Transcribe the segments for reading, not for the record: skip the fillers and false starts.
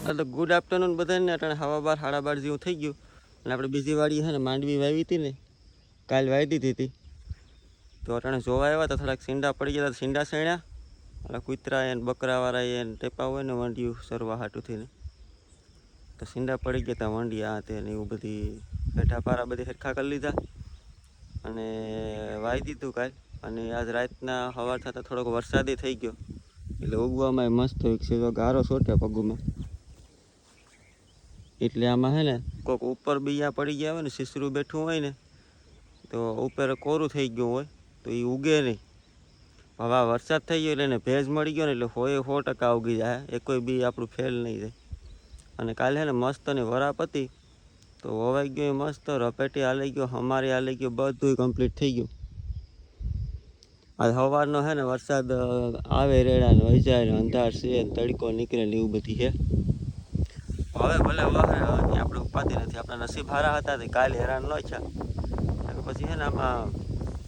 તો good afternoon બધાને. અટાણે હવા બાર 12:30 જેવું થઈ ગયું. અને આપણે બીજી વાડી છે ને માંડવી વાવી હતી ને, કાલ વાવી દીધી હતી. તો અટાણે જોવા આવ્યા તો થોડાક સીંડા પડી ગયા. સીંડા સણ્યા એટલે કૂતરા એને બકરાવાળા એને ટેપા હોય ને વંડિયું સરવા હાટું થઈને, તો સીંડા પડી ગયા હતા વંડી આ તે ને એવું બધી પેઠા પારા બધી સરખા કરી લીધા અને વાવી દીધું કાલ. અને આજ રાતના સવાર થતાં થોડોક વરસાદી થઈ ગયો એટલે ઉગવામાં મસ્ત છે. તો ગારો સોટ્યા પગુમાં એટલે આમાં હે ને કોઈક ઉપર બીયા પડી ગયા હોય ને, સીસરું બેઠું હોય ને તો ઉપર કોરું થઈ ગયું હોય તો એ ઉગે નહીં. હવે આ વરસાદ થઈ ગયો એટલે એને ભેજ મળી ગયો ને એટલે 100% ઉગી જાય. એ કોઈ બી આપણું ફેલ નહીં જાય. અને કાલે હે ને મસ્તની વરાપ હતી તો વવાઈ ગયો મસ્ત, રપેટી હાલી ગયો, હમારી હાલી ગયો, બધું કમ્પ્લીટ થઈ ગયું. આ સવારનો હે ને વરસાદ આવે રેડા ને વહી જાય ને અંધાર છે તડકો નીકળે ને એવું બધી છે. હવે ભલે વાહે આપણે ઉપાધિ નથી, આપણા નસીબ હારા હતા તો કાલે હેરાન ન થયા. પછી છે ને આમાં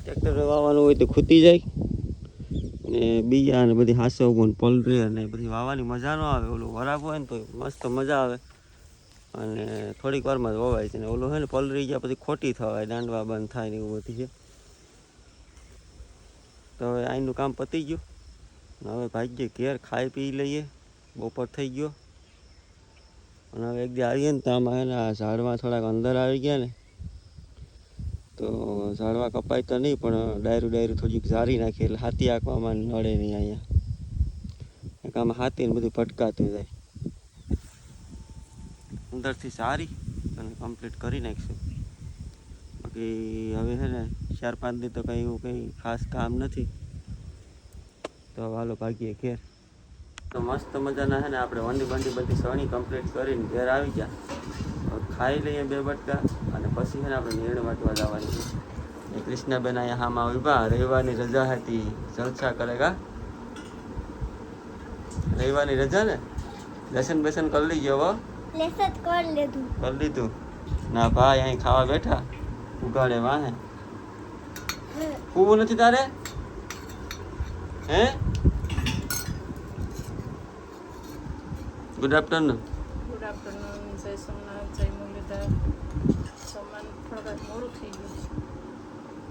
ટ્રેક્ટર વાવવાનું હોય તો ખૂટી જાય ને બીજા ને બધી હાસવવું ને પલરી અને બધી વાવવાની મજા ન આવે. ઓલું વરાપ હોય ને તો મસ્ત મજા આવે અને થોડીક વારમાં જ વવાય છે. ને ઓલું હોય ને પલરી ગયા પછી ખોટી થવાય, દાંડવા બંધ થાય ને એવું બધી છે. તો હવે અહીંનું કામ પતી ગયું. હવે ભાગ્યે ઘેર ખાઈ પી લઈએ, બપોર થઈ ગયો. અને હવે એક દી આવીએ ને તો આમાં હે ને આ ઝાડવા થોડાક અંદર આવી ગયા ને તો ઝાડવા કપાય તો નહીં પણ ડાયરું થોડીક ઝારી નાખીએ એટલે હાથી આંકવામાં નડે નહીં. અહીંયા એક આમાં હાથીને બધું ભટકાતું જાય. અંદરથી સારી અને કમ્પ્લીટ કરી નાખીશું. બાકી હવે છે ને 4-5 દી તો કંઈ એવું કંઈ ખાસ કામ નથી. તો હાલો ભાગીએ ઘેર. તો મસ્ત મજાના છે ને આપણે વંડી બધી સણી કમ્પ્લીટ કરીને ઘેર આવી ગયા. ખાઈ લઈએ 2 બટકા અને પછી છે ને આપણે નીરણ વાટવા જવાની છે. એ કૃષ્ણાબેન અહીંયા હામાં ઉભા, રવિવારની રજા હતી, જલસા કરેગા. રવિવારની રજા ને લેસન બેસન કરી લીધો. હવે લેસન કરી લીધું ના ભાઈ અહીં ખાવા બેઠા ઉગાડે વાહે. પૂવું નથી તારે હે? Good afternoon. Good afternoon. જય સોમનાથ, જય મુરલીધર. જમવાનું થોડુંક મોડું થઈ ગયું.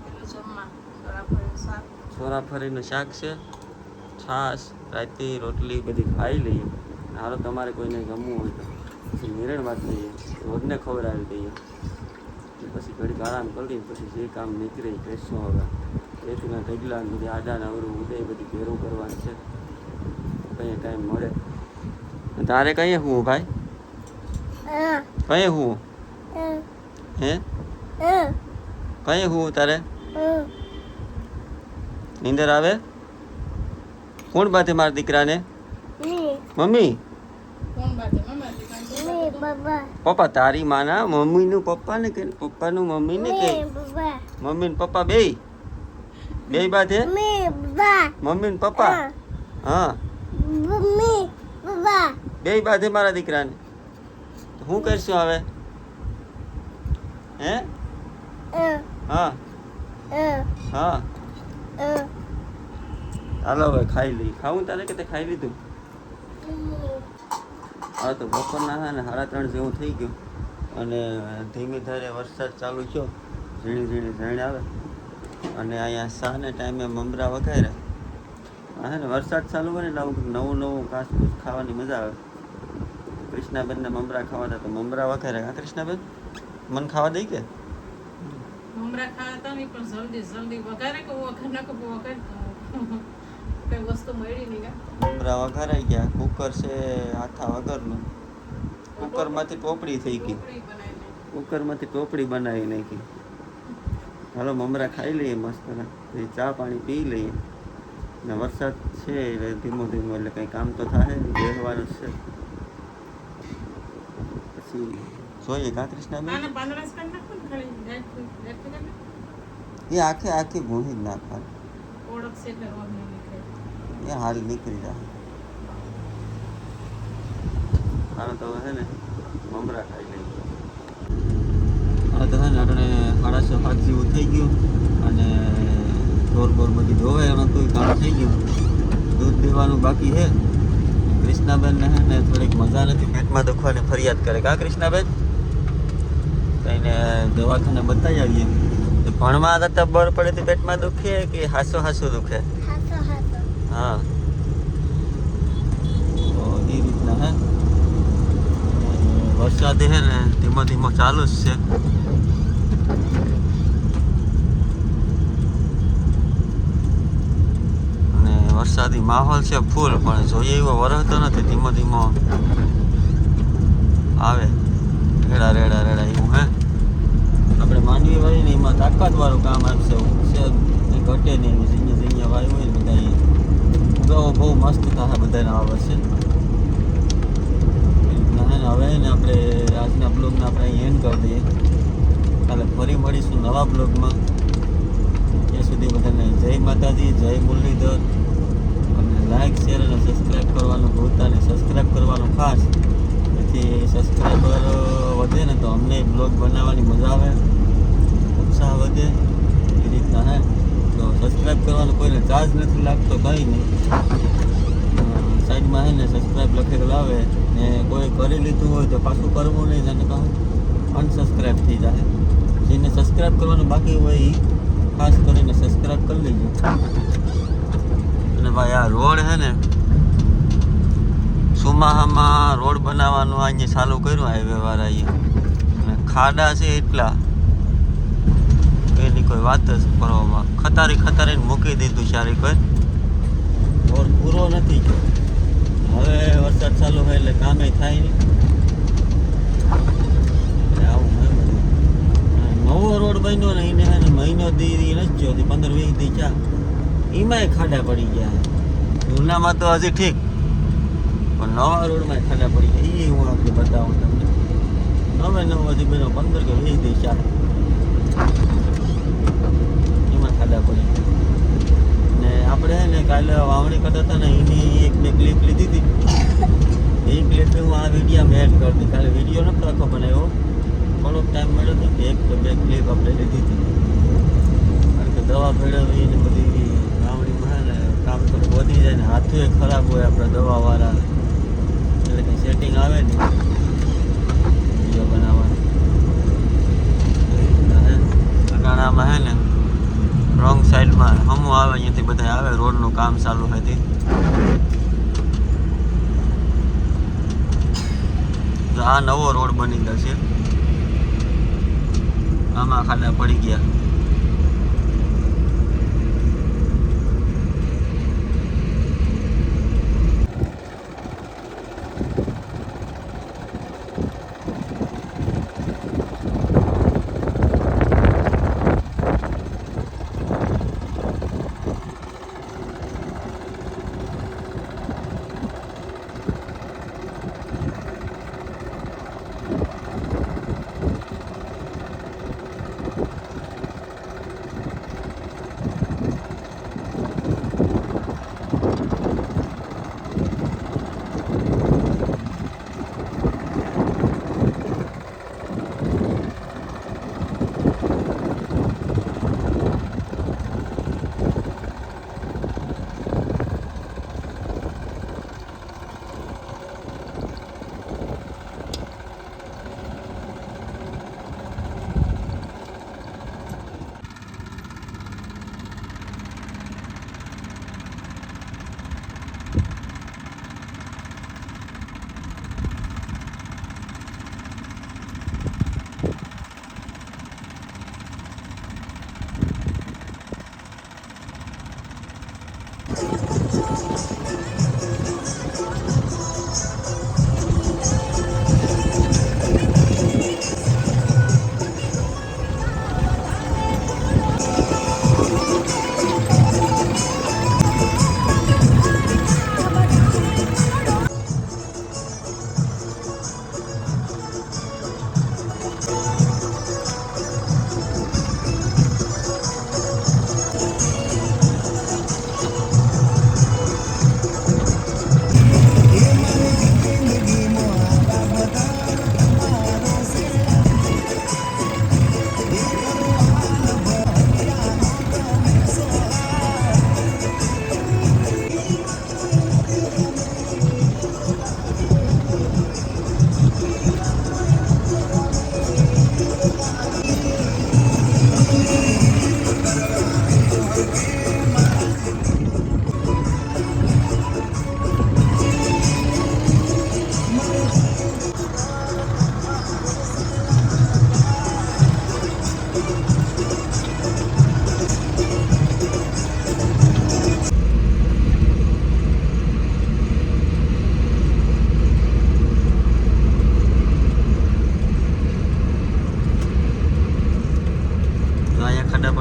પેલું જમવા ચોરાફરીનું શાક છે, છાશ, રાયતી, રોટલી બધી ખાઈ લઈએ. હાલો તમારે કોઈને ગમવું હોય તો પછી નિરણ વાત લઈએ, રોજને ખવડાવી દઈએ. પછી ઘડીક આરામ કરી પછી જે કામ નીકળે કહીશું. હવે રેતીના ઢગલા બધી આડા નવરું ઉદય બધી ભેરું કરવાની છે. કંઈ ટાઈમ મળે. તારે કહીએ હું ભાઈ કહીએ હું હે કહીએ હું તારે નીંદર આવે? કોણ બાંધે મારા દીકરાને? મમ્મી. પપ્પા તારી માના મમ્મીનું પપ્પાને કે પપ્પાનું મમ્મીને કે મમ્મી ને પપ્પા બે બાંધે? મમ્મી ને પપ્પા હા બે બાંધે મારા દીકરાને. શું કરશું હવે હે? હા હા હાલો હવે ખાઈ લઈ. ખાવું તારે કે તે ખાઈ લીધું? હા તો બપોરના છે ને 3:30 જેવું થઈ ગયું અને ધીમી ધારે વરસાદ ચાલુ થયો. ઝીણી ઝીણ આવે અને અહીંયા શાને ટાઈમે મમરા વઘાર્યા. હા ને વરસાદ ચાલુ હોય ને એટલે નવું ઘાસફૂસ ખાવાની મજા આવે. કૃષ્ણાબેનને મમરા ખાવા હતા તો મમરા વઘાર્યા. હા કૃષ્ણાબેન મને ખાવા દઈ કે? મમરા ખાતા નહીં પણ જલ્દી વઘારે કે વઘાર ના કે વઘાર કઈ વસ્તુ મળી નહીં. મમરા વઘારાઈ ગયા. કુકર છે હાથા વગરનું. કુકરમાંથી ટોપડી થઈ ગઈ. કુકરમાંથી ટોપડી બનાવી નાખી. હાલો મમરા ખાઈ લઈએ મસ્ત. ચા પાણી પી લઈએ ને વરસાદ છે એટલે ધીમો એટલે કંઈ કામ તો થાય ને, બેસવાનું છે. પછી જોઈએ કા કૃષ્ણાબેન એ આખી ભૂંડી જ નાખવાની એ હાલ નીકળી જાય. હાલો તો હે ને મમરા ખાઈ લઈએ. હા તો હે ને આપણે 6:30 જેવું થઈ ગયું અને ઢોર બધી ધોવાય એમાં કોઈ કામ થઈ ગયું. દૂધ દેવાનું બાકી છે કૃષ્ણાબેન ને હે ને થોડીક મજા નથી, પેટમાં દુખવાની ફરિયાદ કરે. કા કૃષ્ણાબેન? કઈને દવાખાને બતાવી આવીએ. તો ભણવા કરતા બર પડે તો પેટમાં દુખે કે હાસો હાસો દુખે? હાસો હાસો. હા, તો એ રીતના હે. વરસાદ હે ને ધીમો ધીમો ચાલુ જ છે. અને વરસાદી માહોલ છે ફૂલ, પણ જોઈએ એવો વરસતો નથી. ધીમો ધીમો આવે, રેડા રેડા રેડા એવું હે. આપણે માંડવી વાળી ને એમાં તાકાત વાળું કામ આપશે, કંઈ ઘટે નહીં. ઝીંયા ઝીંયા વાયું હોય ને બધા ઉગાવો બહુ મસ્ત થાય બધાને આ વર્ષે. હવે ને આપણે આજના બ્લોગને આપણે અહીં એન્ડ કરી દઈએ. કાલે ફરી મળીશું નવા બ્લોગમાં. ત્યાં સુધી બધાને જય માતાજી, જય મુરલીધર. અને લાઈક, શેર અને સબસ્ક્રાઈબ કરવાનું ભૂલતા નહીં. સબસ્ક્રાઈબ કરવાનું ખાસ, જેથી સબસ્ક્રાઈબર વધે ને તો અમને બ્લોગ બનાવવાની મજા આવે, ઉત્સાહ વધે. એ રીતના હે. તો સબસ્ક્રાઈબ કરવાનો કોઈને ચાર્જ નથી લાગતો, કંઈ નહીં. સાઈડમાં હે ને સબસ્ક્રાઈબ લખેલું આવે ને કોઈ કરી લીધું હોય તો પાછું કરવું નહીં, અને કહું અનસબસ્ક્રાઈબ થઈ જાય. જેને સબસ્ક્રાઈબ કરવાનું બાકી હોય એ ખાસ કરીને સબસ્ક્રાઈબ કરી લેજો. અને ભાઈ આ રોડ હે ને સુમાહામાં રોડ બનાવવાનું અહીંયા ચાલુ કર્યું હાઈવે વાળાએ. અને ખાડા છે એટલા, એની કોઈ વાત જ કરવામાં. ખતારીને મૂકી દીધું સારી કોઈ. રોડ પૂરો નથી. હવે વરસાદ ચાલુ હોય એટલે કામે થાય નહીં. આવું હોય બધું. નવો રોડ બન્યો ને એને હે ને મહિનો દી નથી થયો, 15-20 દી ચા એમાંય ખાડા પડી ગયા. જૂનામાં તો હજી ઠીક, પણ નવા રોડમાં ખાડા પડી ગયા. એ હું આપણે બતાવું તમને. નવો હજી બન્યો 15 કે 20 દી ચા, એમાં ખાડા પડી ગયા. ને આપણે હે ને કાલે વાવણી કરતા હતા ને એની એક મેં ક્લિપ લીધી હતી. એ ક્લિપ હું આ વિડીયોમાં એડ કરી હતી. કાલે વિડીયો નથી રાખો બનાવ્યો, થોડોક ટાઈમ મળ્યો હતો કે 1 કે 2 ક્લિપ આપણે લીધી હતી. કારણ કે દવા ભેળવવી ને બધી વાવણીમાં ને કામ થોડું વધી જાય ને હાથું ખરાબ હોય આપણે દવાવાળા, એટલે કંઈ સેટિંગ આવે નહીં વિડીયો બનાવવાનું. અટાણામાં હે ને રોંગ સાઈડમાં હમું આવે, અહીંયાથી બધા આવે, રોડનું કામ ચાલુ હતી. તો આ નવો રોડ બની ગયો છે. આમાં ખાડા પડી ગયા.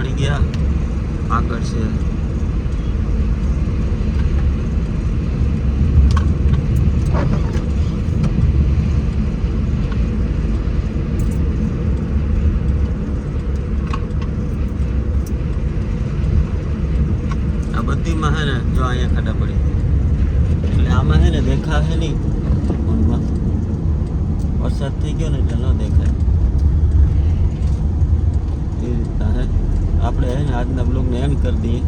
પડી ગયા. આગળ છે આ બધીમાં હે ને જો અહીંયા ખાડા પડી એટલે આમાં હે ને દેખાશે નહીં ફોનમાં. વરસાદ થઈ ગયો ને એટલે ન દેખાય એ રીતના હે. આપણે હે ને આજના બ્લોગને એન્ડ કરી દઈએ.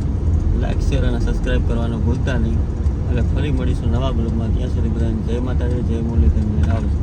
લાઈક શેર અને સબસ્ક્રાઈબ કરવાનું ભૂલતા નહીં. એટલે ફરી મળીશું નવા બ્લોગમાં. ત્યાં સુધી બધાને જય માતાજી, જય મુરલીધર. આવજો.